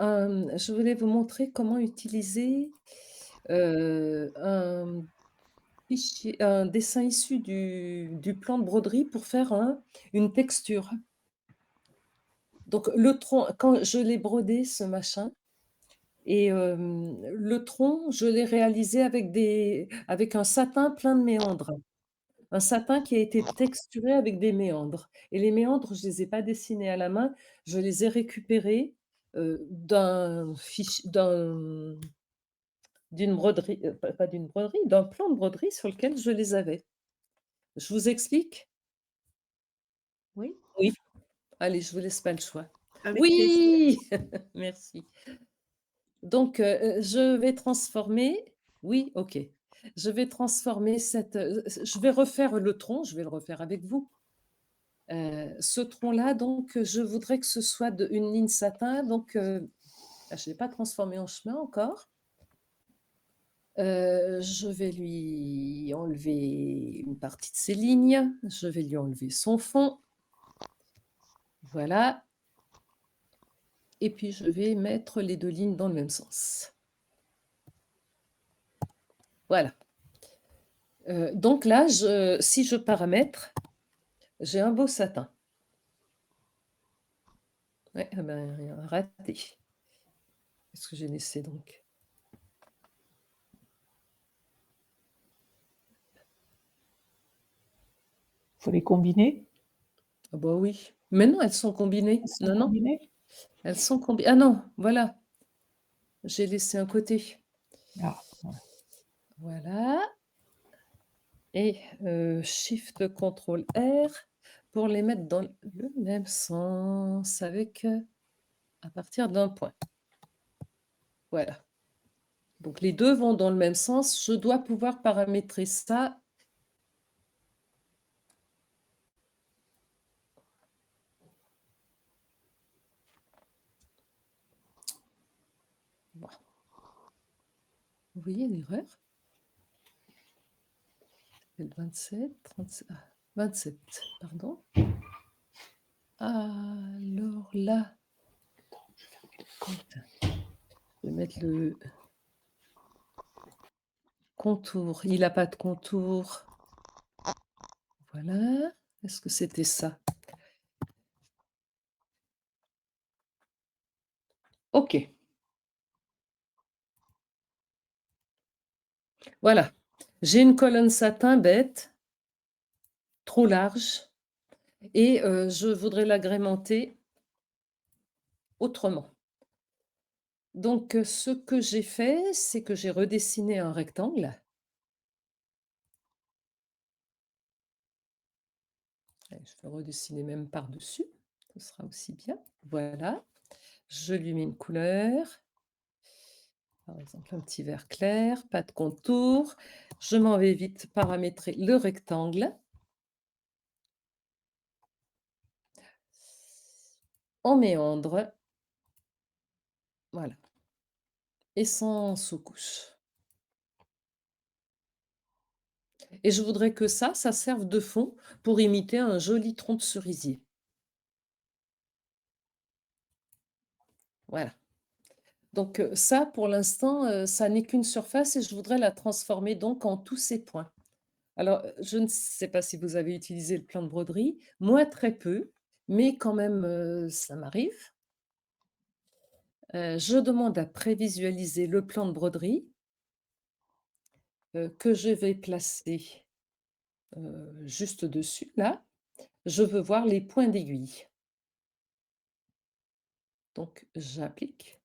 Je voulais vous montrer comment utiliser, un fichier un dessin issu du plan de broderie pour faire une texture. Donc le tronc, quand je l'ai brodé ce machin et le tronc, je l'ai réalisé avec un satin plein de méandres. Un satin qui a été texturé avec des méandres et les méandres, je les ai pas dessinés à la main, je les ai récupérés, d'une broderie, pas d'une broderie, d'un plan de broderie sur lequel je les avais. Je vous explique? Oui, Oui. Allez, je vous laisse pas le choix. avec plaisir. Oui! Merci. Donc je vais transformer oui, OK. Je vais transformer je vais refaire le tronc, je vais le refaire avec vous. Ce tronc-là, donc je voudrais que ce soit une ligne satin, donc je ne l'ai pas transformé en chemin encore. Je vais lui enlever une partie de ses lignes, je vais lui enlever son fond, voilà, et puis je vais mettre les 2 lignes dans le même sens. Voilà. Donc là, si je paramètre, j'ai un beau satin. Ouais, ah ben, raté. Qu'est-ce que j'ai laissé donc? Faut les combiner? Ah bah oui. Mais non, elles sont combinées. Elles sont Non, non, combinées? elles sont combinées. Ah non, voilà, j'ai laissé un côté. Ah, ouais. Voilà et shift contrôle R pour les mettre dans le même sens avec, à partir d'un point. Voilà. Donc les 2 vont dans le même sens. Je dois pouvoir paramétrer ça. Voilà. Vous voyez l'erreur? C'est le 27, 37, 27, pardon. Alors là, je vais mettre le contour. Il a pas de contour. Voilà. Est-ce que c'était ça? OK. Voilà. J'ai une colonne satin bête, trop large et je voudrais l'agrémenter autrement. Donc ce que j'ai fait, c'est que j'ai redessiné un rectangle. Et je vais redessiner même par-dessus, ce sera aussi bien. Voilà. Je lui mets une couleur, par exemple un petit vert clair, pas de contour. Je m'en vais vite paramétrer le rectangle en méandre, voilà, et sans sous-couche. Et je voudrais que ça serve de fond pour imiter un joli tronc de cerisier. Voilà. Donc ça, pour l'instant, ça n'est qu'une surface et je voudrais la transformer donc en tous ces points. Alors, je ne sais pas si vous avez utilisé le plan de broderie, moi très peu, mais quand même, ça m'arrive. Je demande à prévisualiser le plan de broderie, que je vais placer, juste dessus là. Je veux voir les points d'aiguille. Donc j'applique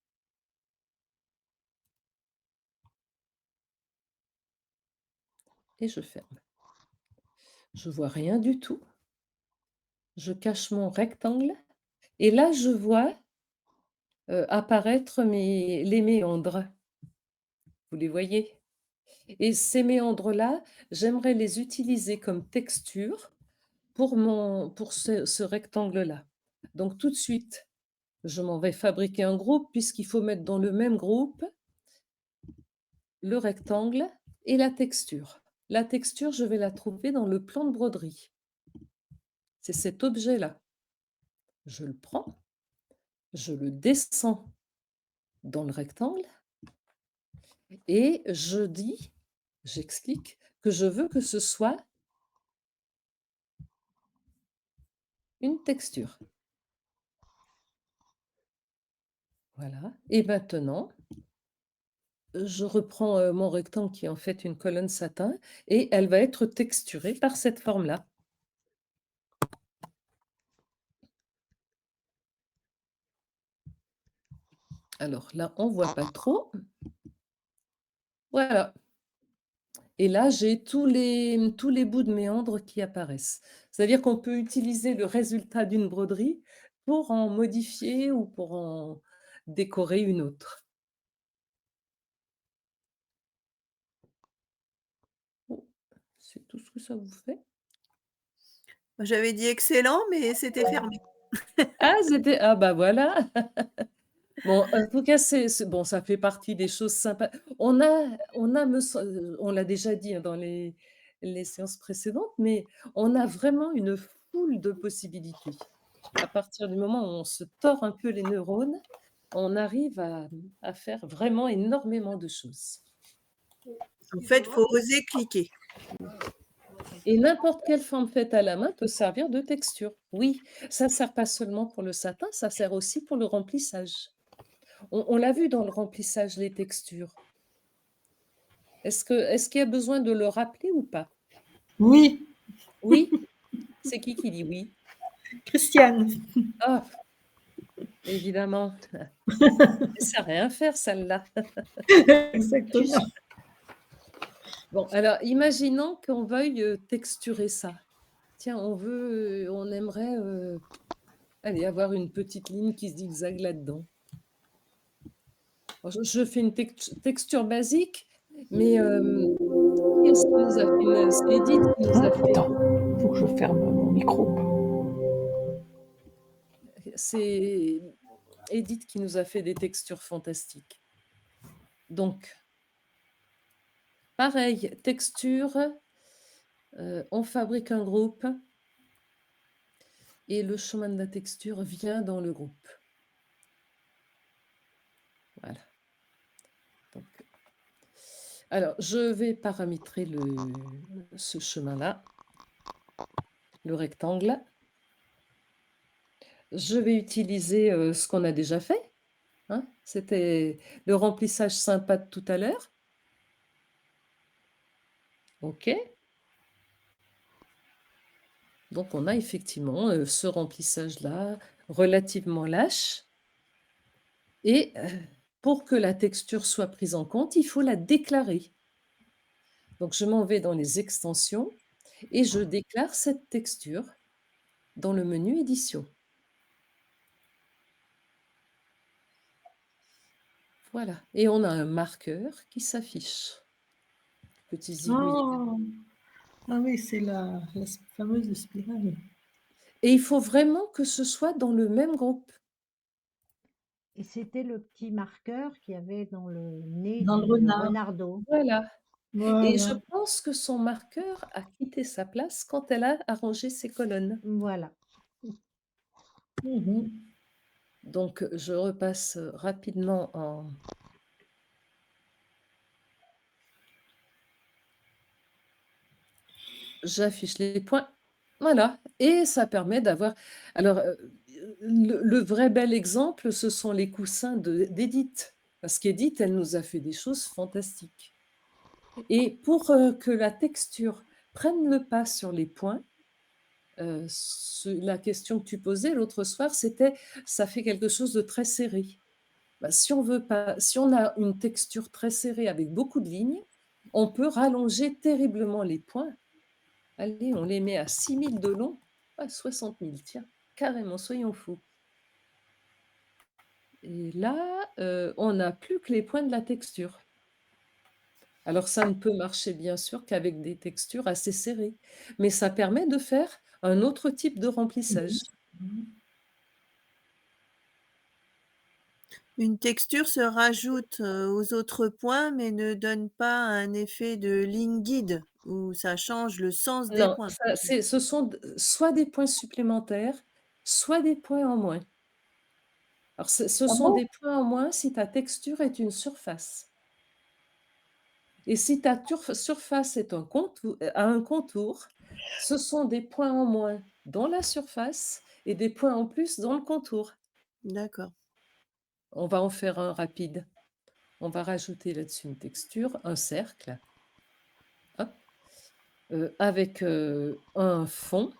et je ferme. Je vois rien du tout. Je cache mon rectangle et là je vois, apparaître les méandres. Vous les voyez? Et ces méandres-là, j'aimerais les utiliser comme texture pour ce rectangle-là. Donc tout de suite, je m'en vais fabriquer un groupe puisqu'il faut mettre dans le même groupe le rectangle et la texture. La texture, je vais la trouver dans le plan de broderie. C'est cet objet-là. Je le prends, je le descends dans le rectangle et j'explique que je veux que ce soit une texture. Voilà et maintenant, je reprends, mon rectangle qui est en fait une colonne satin et elle va être texturée par cette forme-là. Alors là, on voit pas trop. Voilà et là, j'ai tous les bouts de méandre qui apparaissent. C'est-à-dire qu'on peut utiliser le résultat d'une broderie pour en modifier ou pour en décorer une autre. Oh, c'est tout ce que ça vous fait? J'avais dit excellent, mais c'était fermé. Ah bah voilà! Bon, en tout cas, c'est bon, ça fait partie des choses sympas. On a me sem on l'a déjà dit, hein, dans les séances précédentes, mais on a vraiment une foule de possibilités. À partir du moment où on se tord un peu les neurones, on arrive à faire vraiment énormément de choses En fait, il faut oser cliquer. et n'importe quelle forme faite à la main peut servir de texture. Oui, ça sert pas seulement pour le satin, ça sert aussi pour le remplissage. On l'a vu dans le remplissage, les textures. Est-ce qu'il y a besoin de le rappeler ou pas? Oui, Oui? C'est qui dit oui? Christiane. Ah, évidemment. Elle sait rien faire celle-là. Exactement. Bon, alors imaginons qu'on veuille, texturer ça. Tiens, on aimerait, allez, avoir une petite ligne qui se zigzague là-dedans. Bon, je fais une texture basique, mais qui est-ce qui nous a fait une c'est Edith qui nous a fait Attends, faut que je ferme mon micro. c'est Edith qui nous a fait des textures fantastiques. Donc pareil, texture, on fabrique un groupe et le chemin de la texture vient dans le groupe. Voilà. Donc, alors, je vais paramétrer ce chemin-là, le rectangle. Je vais utiliser ce qu'on a déjà fait, hein. C'était le remplissage sympa de tout à l'heure. OK. Donc, on a effectivement ce remplissage-là relativement lâche. Et pour que la texture soit prise en compte, il faut la déclarer. Donc, je m'en vais dans les extensions et je déclare cette texture dans le menu édition. Voilà. Et on a un marqueur qui s'affiche. Petits aiguilles. Oh! Ah oui, c'est la fameuse spirale. Et il faut vraiment que ce soit dans le même groupe. Et c'était le petit marqueur qu'il y avait dans le nez Dans le du renard. renardeau. Voilà. Et je Voilà. pense que son marqueur a quitté sa place quand elle a arrangé ses colonnes. Voilà. Mmh. Donc, je repasse rapidement en... J'affiche les points. Voilà. Et ça permet d'avoir... Alors, le vrai bel exemple, ce sont les coussins d'Edith. Parce qu'Edith, elle nous a fait des choses fantastiques. Et pour que la texture prenne le pas sur les points, la question que tu posais l'autre soir, c'était, ça fait quelque chose de très serré. Bah, si on a une texture très serrée avec beaucoup de lignes, on peut rallonger terriblement les points. Allez, on les met à 6 000 de long, 60 000, tiens, carrément, soyons fous. Et là, on n'a plus que les points de la texture. Alors ça ne peut marcher bien sûr qu'avec des textures assez serrées, mais ça permet de faire un autre type de remplissage. Une texture se rajoute, aux autres points, mais ne donne pas un effet de ligne guide où ça change le sens des Non, points. ce sont soit des points supplémentaires, soit des points en moins. Alors ce Ah sont bon? des points en moins si ta texture est une surface. Et si ta surface est a un contour, ce sont des points en moins dans la surface et des points en plus dans le contour. D'accord. On va en faire un rapide. On va rajouter là-dessus une texture, un cercle, hop, avec un fond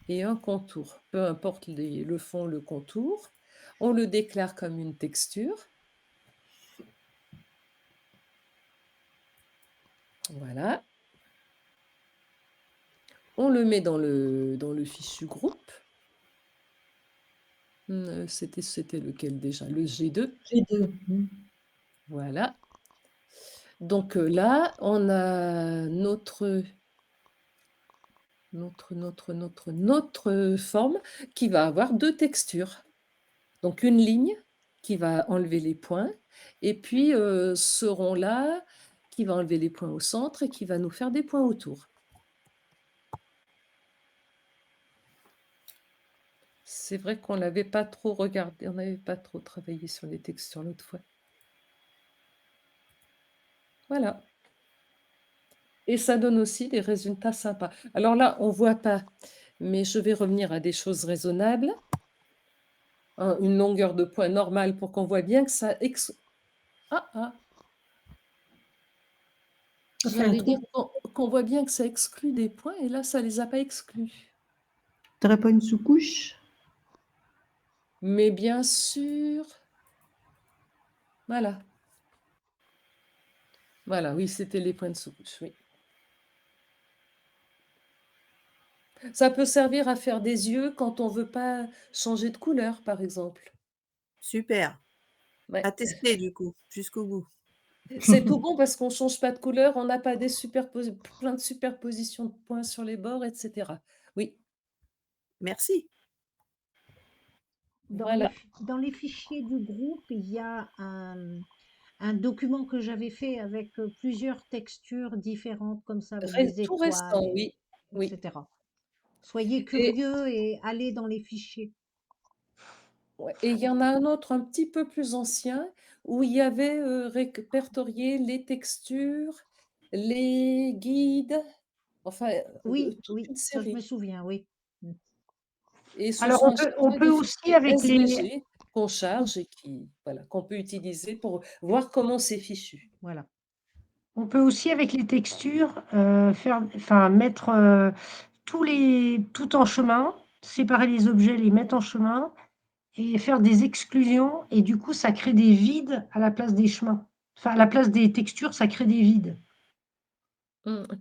et un contour. Peu importe le fond, le contour. On le déclare comme une texture. Voilà. On le met dans le fichu groupe. C'était lequel déjà? Le G2. G2. Voilà. Donc là, on a notre forme qui va avoir deux textures. Donc une ligne qui va enlever les points et puis ce rond-là qui va enlever les points au centre et qui va nous faire des points autour. C'est vrai qu'on n'avait pas trop regardé, on n'avait pas trop travaillé sur les textures l'autre fois. Voilà. Et ça donne aussi des résultats sympas. Alors là, on ne voit pas, mais je vais revenir à des choses raisonnables. Une longueur de point normale pour qu'on voit bien que ça... J'allais dire qu'on voit bien que ça exclut des points, et là, ça ne les a pas exclus. T'aurais pas une sous-couche? Mais bien sûr... Voilà. Voilà, oui, c'était les points de sous-couche, oui. Ça peut servir à faire des yeux quand on ne veut pas changer de couleur, par exemple. Super. Ouais. À tester du coup, jusqu'au bout. C'est tout bon parce qu'on ne change pas de couleur, on n'a pas plein de superpositions de points sur les bords, etc. Oui, Merci. voilà. Dans les fichiers du groupe, il y a un document que j'avais fait avec plusieurs textures différentes, comme ça, avec des Tout étoiles, récent, oui. Oui. etc. Soyez Et curieux et allez dans les fichiers. ouais, et il y en a un autre un petit peu plus ancien où il y avait répertorié les textures, les guides, enfin Oui, toute oui, une ça je me série. souviens, oui. Et ce Alors sont on à peut des aussi fichiers avec les... SVG qu'on charge et qu'on peut utiliser pour voir comment c'est fichu. Voilà. On peut aussi avec les textures mettre tout en chemin, séparer les objets, les mettre en chemin et faire des exclusions. Et du coup, ça crée des vides à la place des chemins. Enfin, à la place des textures, ça crée des vides.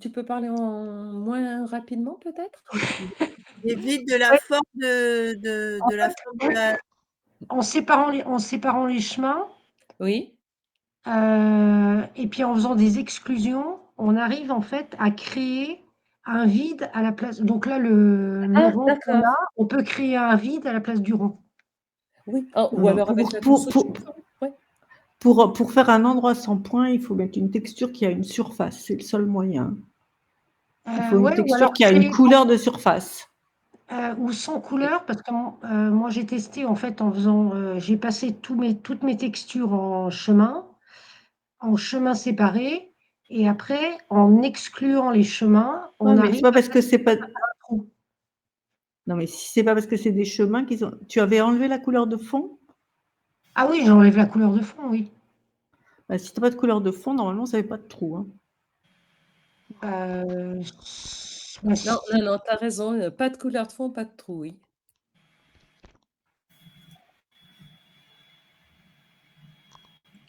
Tu peux parler moins rapidement peut-être? Et vide de la Ouais. forme de la forme de la... En séparant les chemins, Oui. et puis en faisant des exclusions, on arrive en fait à créer un vide à la place. Donc là, le rond qu'on D'accord. a, on peut créer un vide à la place du rond. Oui. Ou alors avec la touche autre chose, hein. Ouais. Pour faire un endroit sans point, il faut mettre une texture qui a une surface. C'est le seul moyen. Il faut une Ouais, ou texture alors qui a une couleur de surface. ou sans couleur, parce que moi j'ai testé en fait en faisant, j'ai passé toutes mes textures en chemin séparé, et après en excluant les chemins, Ouais, on mais c'est arrive pas à parce que c'est pas. faire un trou. Non, mais si c'est pas parce que c'est des chemins qu'ils ont. Tu avais enlevé la couleur de fond? Ah oui, j'enlève la couleur de fond, oui. Bah, si t'as pas de couleur de fond, normalement, ça fait pas de trou, hein. Bah, Non, si. non, tu as raison, pas de couleur de fond, pas de trou, oui.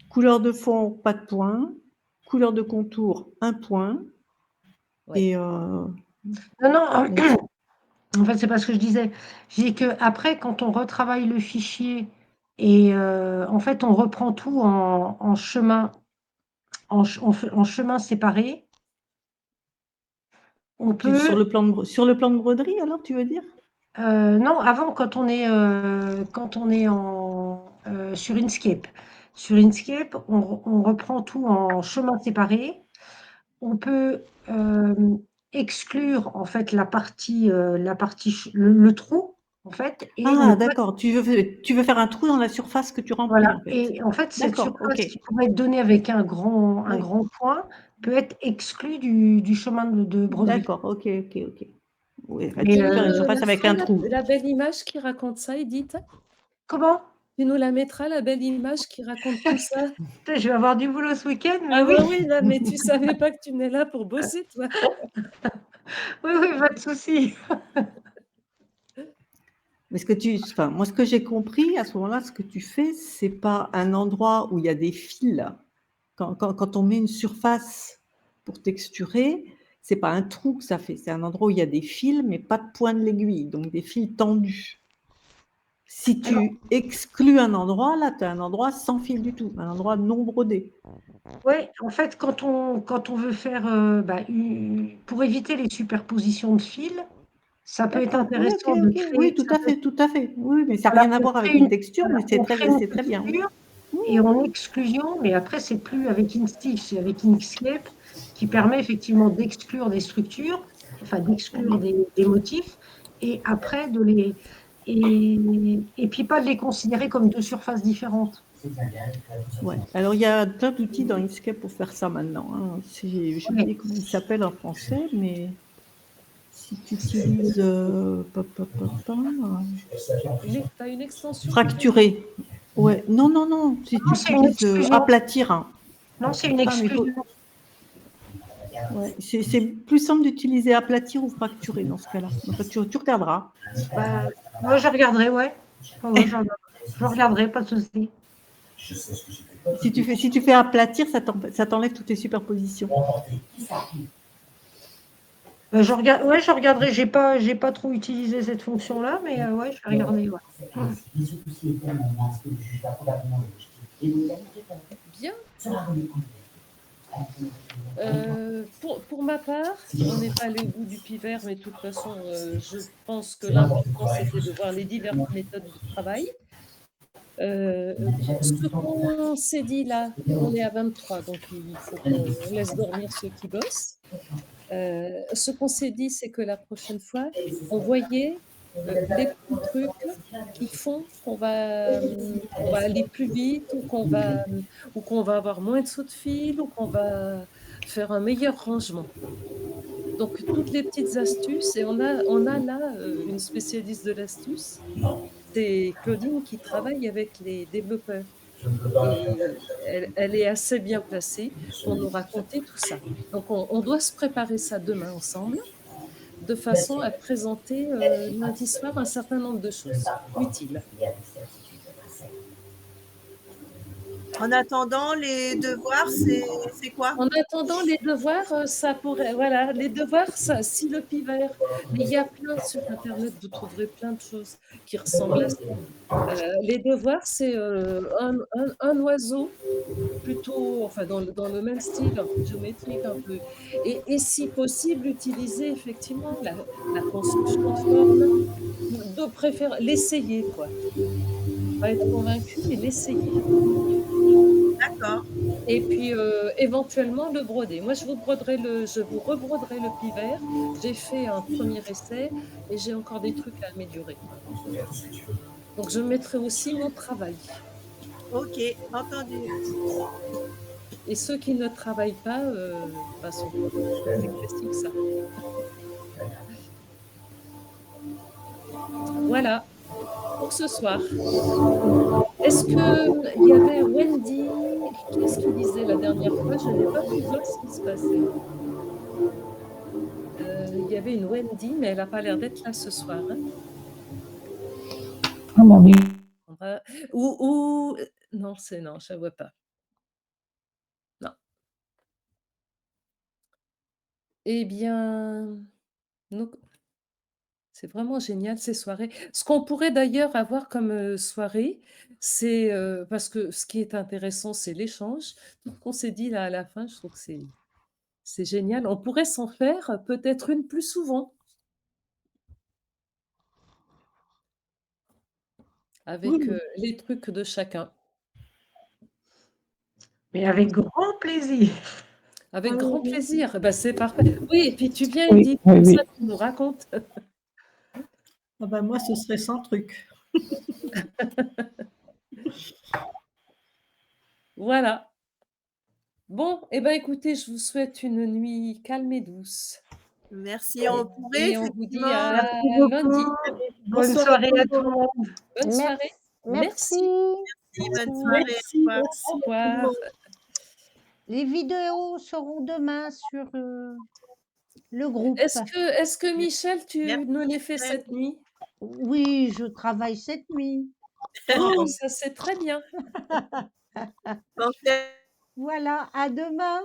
Couleur de fond, pas de point. Couleur de contour, un point. Ouais. Et Non, en fait, c'est pas ce que je disais. Je dis qu'après, quand on retravaille le fichier et en fait, on reprend tout en chemin, en chemin séparé, on peut. sur le plan de broderie, alors, tu veux dire? Non, avant, quand on est sur Inkscape. Sur Inkscape, on reprend tout en chemin séparé. On peut exclure en fait la partie, le trou. en fait, et Ah ne pas d'accord, tu veux faire un trou dans la surface que tu remplis, voilà, en fait? et en fait, cette D'accord, surface OK. qui pourrait être donnée avec un Oui, grand point peut être exclue du chemin de broderie. d'accord, OK, OK, OK. Oui, enfin, tu Mais peux faire une surface La avec fin, un trou. la belle image qui raconte ça, Edith? comment? Tu nous la mettras, la belle image qui raconte tout ça? Putain, je vais avoir du boulot ce week-end, mais Ah bah oui. oui, là, mais tu savais pas que tu venais là pour bosser, toi? Oui, oui, pas de souci. Mais enfin, moi, ce que j'ai compris à ce moment-là, ce que tu fais, c'est pas un endroit où il y a des fils. Quand on met une surface pour texturer, c'est pas un trou que ça fait, c'est un endroit où il y a des fils, mais pas de point de l'aiguille, donc des fils tendus. Si Alors, tu exclus un endroit, là, tu as un endroit sans fil du tout, un endroit non brodé. ouais, en fait, quand on veut faire, pour éviter les superpositions de fils, ça peut être D'accord, oui, OK, intéressant de OK, oui, créer, tout à fait, tout à fait. Oui, mais ça n'a voilà, rien à voir avec une texture, mais on crée une c'est très bien, oui. texture Mmh, et en exclusion, mais après, c'est plus avec Inkscape, c'est avec Inkscape qui permet effectivement d'exclure des structures, enfin d'exclure des motifs, et après et puis pas de les considérer comme deux surfaces différentes. ouais. Alors il y a plein d'outils dans Inkscape pour faire ça maintenant, hein. J'ai Ouais. oublié comment il s'appelle en français, mais si tu utilises, Tu as une extension qui fait ça? fracturer. Ouais, non, non, non, si Non, tu c'est une utilises, exclusion. aplatir, hein. Non, c'est une Ah mais faut exclusion. ouais, c'est plus simple d'utiliser aplatir ou fracturer dans ce cas-là. Enfin, tu regarderas. Bah, moi, je regarderai, ouais. Ouais, ouais, je regarderai, pas de souci. Si tu fais aplatir, ça t'enlève toutes les superpositions. Je regarderai. J'ai pas trop utilisé cette fonction-là, mais ouais, je vais regarder. Ouais. Bien. Pour ma part, on n'est pas allé au bout du pivert, mais de toute façon, je pense que l'important, c'était de voir les diverses méthodes de travail. Ce qu'on s'est dit là, on est à 23, donc il faut qu'on laisse dormir ceux qui bossent. Ce qu'on s'est dit, c'est que la prochaine fois, on voyait, les petits trucs qui font qu'on va aller plus vite ou qu'on va avoir moins de sauts de fil ou qu'on va faire un meilleur rangement. Donc toutes les petites astuces et on a là, une spécialiste de l'astuce, c'est Claudine qui travaille avec les développeurs et elle est assez bien placée pour nous raconter tout ça. Donc on doit se préparer ça demain ensemble, de façon à présenter, lundi soir un certain nombre de choses utiles. En attendant, les devoirs, c'est quoi? En attendant les devoirs, ça pourrait voilà, les devoirs, ça si le pivert mais il y a plein sur internet, vous trouverez plein de choses qui ressemblent à ça. Les devoirs, c'est, un oiseau plutôt enfin dans le même style, un peu géométrique, un peu et si possible, utiliser effectivement la construction de forme, de préférer l'essayer quoi. Pas être convaincu, mais l'essayer. D'accord. Et puis, éventuellement le broder. Moi, je vous rebroderai le pivert. J'ai fait un premier essai et j'ai encore des trucs à améliorer. Donc je mettrai aussi mon travail OK, entendu. et ceux qui ne travaillent pas, bah, sont pas plus agressifs que ça. Voilà pour ce soir. Est-ce qu'il y avait Wendy? Qu'est-ce qu'il disait la dernière fois? Je n'ai pas pu voir ce qui se passait. Il y avait une Wendy, mais elle a pas l'air d'être là ce soir, hein. Ah mon Dieu. On va non, non, je la vois pas. Non. Eh bien, donc c'est vraiment génial ces soirées. Ce qu'on pourrait d'ailleurs avoir comme, soirée, c'est, parce que ce qui est intéressant, c'est l'échange. Tout ce qu'on s'est dit là à la fin, je trouve que c'est génial. On pourrait s'en faire peut-être une plus souvent Oui, avec, les trucs de chacun. Mais avec grand plaisir. Avec grand plaisir. Bah, c'est parfait. Oui et puis tu viens Oui, Edith, oui, comme ça oui. tu nous racontes. Ah bah, moi, ce serait sans truc. Voilà. Bon, eh ben, écoutez, je vous souhaite une nuit calme et douce Merci, on pourrait et on vous dit effectivement à Merci beaucoup. lundi. Bonne Bonsoir soirée tout à le tout le monde. monde. Bonne soirée. Merci. Merci. merci, bonne Merci. soirée. Merci, Au revoir. merci Au à tout le revoir. monde. Les vidéos seront demain sur le groupe. Est-ce que Michel, tu Merci, nous les fais Michel. cette nuit? Oui, je travaille cette nuit. Ah ben, ça, c'est très bien. Pensez Voilà, à demain.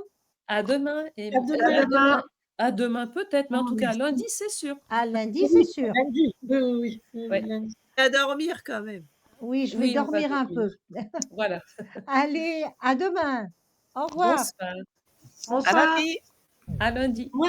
À demain et À demain. à demain. À demain peut-être, mais en tout cas, Merci. lundi, c'est sûr. À lundi, c'est Oui, sûr. lundi. Oui, Ouais. lundi. à dormir quand même. Oui, je vais Oui, on va dormir un dormir. peu. Voilà. Allez, à demain. Au revoir. Bonsoir. À Bonsoir. lundi. À lundi. Ouais.